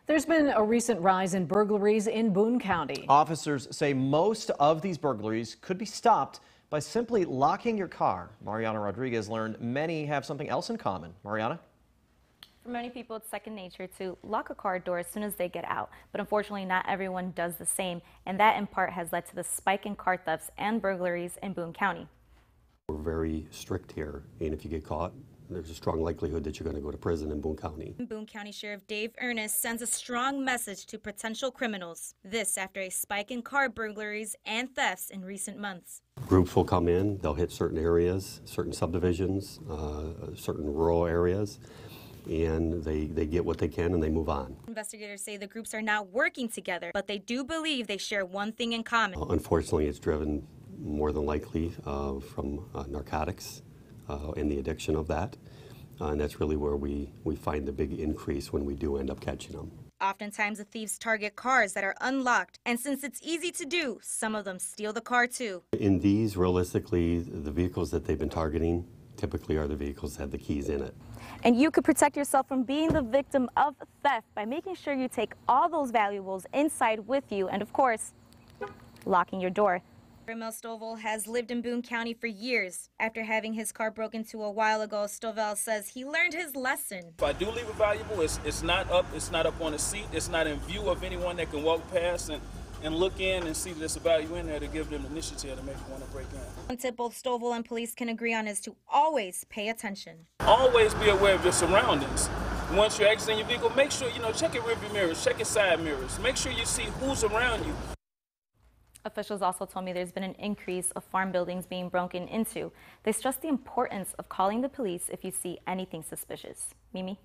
There's been a recent rise in burglaries in Boone County. Officers say most of these burglaries could be stopped by simply locking your car. Mariana Rodriguez learned many have something else in common. Mariana? For many people, it's second nature to lock a car door as soon as they get out. But unfortunately, not everyone does the same. And that in part has led to the spike in car thefts and burglaries in Boone County. We're very strict here, and if you get caught, there's a strong likelihood that you're going to go to prison in Boone County. Boone County Sheriff Dave Ernest sends a strong message to potential criminals. This after a spike in car burglaries and thefts in recent months. Groups will come in, they'll hit certain areas, certain subdivisions, certain rural areas, and they get what they can and they move on. Investigators say the groups are now working together, but they do believe they share one thing in common. Unfortunately, it's driven more than likely from narcotics and the addiction of that. And that's really where we find the big increase when we do end up catching them. Oftentimes, the thieves target cars that are unlocked, and since it's easy to do, some of them steal the car too. In these, realistically, the vehicles that they've been targeting typically are the vehicles that have the keys in it. And you could protect yourself from being the victim of theft by making sure you take all those valuables inside with you and, of course, locking your door. Ramel Stovall has lived in Boone County for years. After having his car broken into a while ago, Stovall says he learned his lesson. If I do leave a valuable, it's not up on a seat, it's not in view of anyone that can walk past and look in and see that there's a value in there to give them initiative to make them want to break in. One tip both Stovall and police can agree on is to always pay attention. Always be aware of your surroundings. Once you're exiting your vehicle, make sure, check your rearview mirrors, check your side mirrors. Make sure you see who's around you. Officials also told me there's been an increase of farm buildings being broken into. They stress the importance of calling the police if you see anything suspicious. Mimi?